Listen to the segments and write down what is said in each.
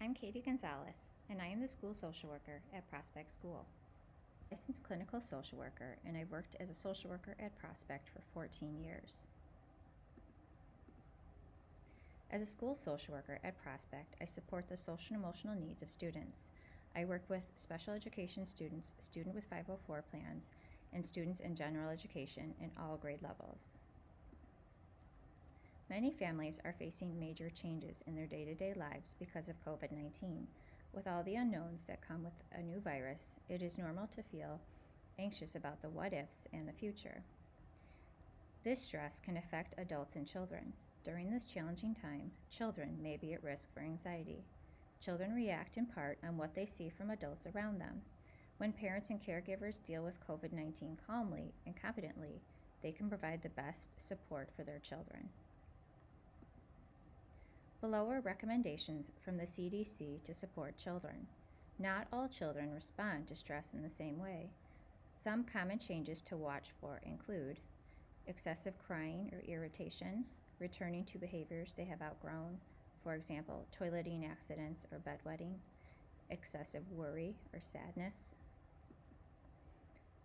I'm Katie Gonzalez, and I am the school social worker at Prospect School. I'm a licensed clinical social worker, and I've worked as a social worker at Prospect for 14 years. As a school social worker at Prospect, I support the social and emotional needs of students. I work with special education students, students with 504 plans, and students in general education in all grade levels. Many families are facing major changes in their day-to-day lives because of COVID-19. With all the unknowns that come with a new virus, it is normal to feel anxious about the what-ifs and the future. This stress can affect adults and children. During this challenging time, children may be at risk for anxiety. Children react in part on what they see from adults around them. When parents and caregivers deal with COVID-19 calmly and competently, they can provide the best support for their children. Below are recommendations from the CDC to support children. Not all children respond to stress in the same way. Some common changes to watch for include excessive crying or irritation, returning to behaviors they have outgrown, for example, toileting accidents or bedwetting, excessive worry or sadness,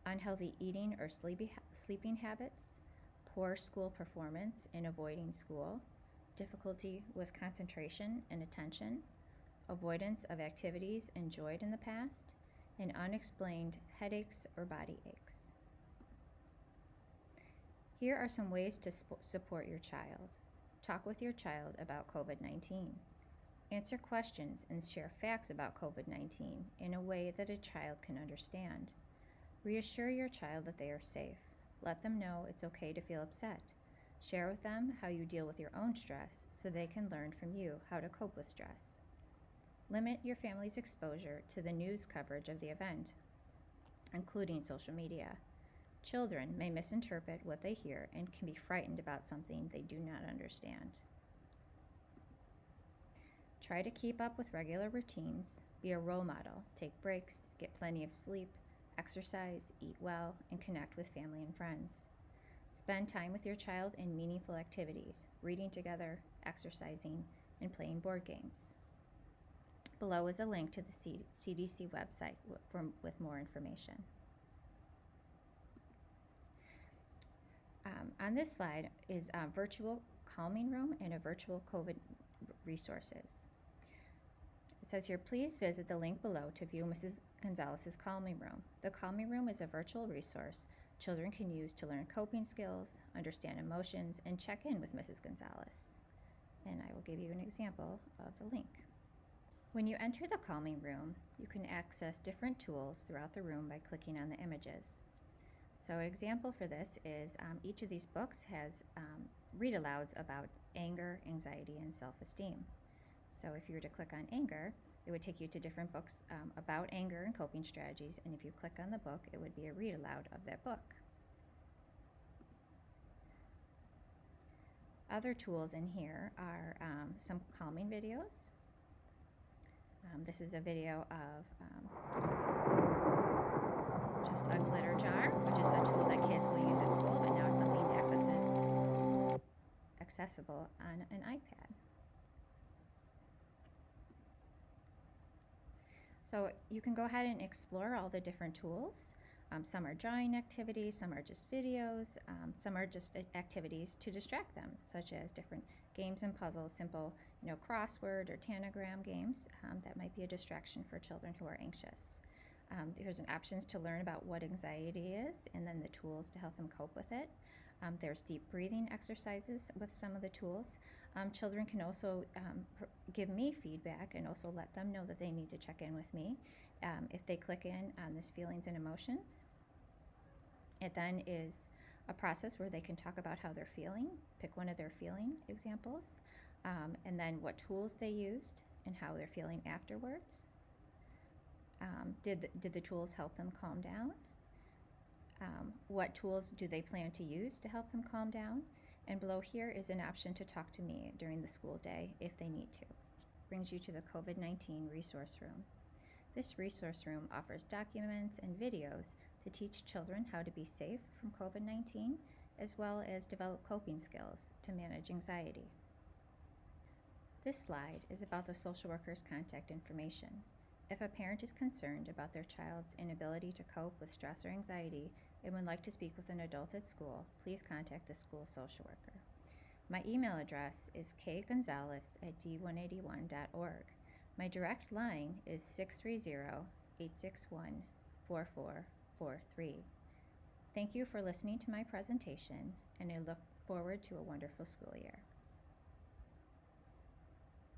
unhealthy eating or sleeping habits, poor school performance in avoiding school, difficulty with concentration and attention, avoidance of activities enjoyed in the past, and unexplained headaches or body aches. Here are some ways to support your child. Talk with your child about COVID-19. Answer questions and share facts about COVID-19 in a way that a child can understand. Reassure your child that they are safe. Let them know it's okay to feel upset. Share with them how you deal with your own stress so they can learn from you how to cope with stress. Limit your family's exposure to the news coverage of the event, including social media. Children may misinterpret what they hear and can be frightened about something they do not understand. Try to keep up with regular routines, be a role model, take breaks, get plenty of sleep, exercise, eat well, and connect with family and friends. Spend time with your child in meaningful activities, reading together, exercising, and playing board games. Below is a link to the CDC website with more information. On this slide is a virtual calming room and a virtual COVID resources. It says here, please visit the link below to view Mrs. Gonzalez's calming room. The calming room is a virtual resource children can use to learn coping skills, understand emotions, and check in with Mrs. Gonzalez. And I will give you an example of the link. When you enter the calming room, you can access different tools throughout the room by clicking on the images. So an example for this is each of these books has read-alouds about anger, anxiety, and self-esteem. So if you were to click on anger, it would take you to different books about anger and coping strategies, and if you click on the book, it would be a read-aloud of that book. Other tools in here are some calming videos. This is a video of just a glitter jar, which is a tool that kids will use at school, but now it's something accessible on an iPad. So you can go ahead and explore all the different tools. Some are drawing activities, some are just videos, some are just activities to distract them, such as different games and puzzles, simple, crossword or tanagram games that might be a distraction for children who are anxious. There's options to learn about what anxiety is and then the tools to help them cope with it. There's deep breathing exercises with some of the tools. Children can also give me feedback and also let them know that they need to check in with me if they click in on this feelings and emotions. It then is a process where they can talk about how they're feeling, pick one of their feeling examples, and then what tools they used and how they're feeling afterwards. Did the tools help them calm down? What tools do they plan to use to help them calm down? And below here is an option to talk to me during the school day if they need to. Brings you to the COVID-19 resource room. This resource room offers documents and videos to teach children how to be safe from COVID-19, as well as develop coping skills to manage anxiety. This slide is about the social worker's contact information. If a parent is concerned about their child's inability to cope with stress or anxiety and would like to speak with an adult at school, please contact the school social worker. My email address is kgonzalez@d181.org. My direct line is 630-861-4443. Thank you for listening to my presentation, and I look forward to a wonderful school year.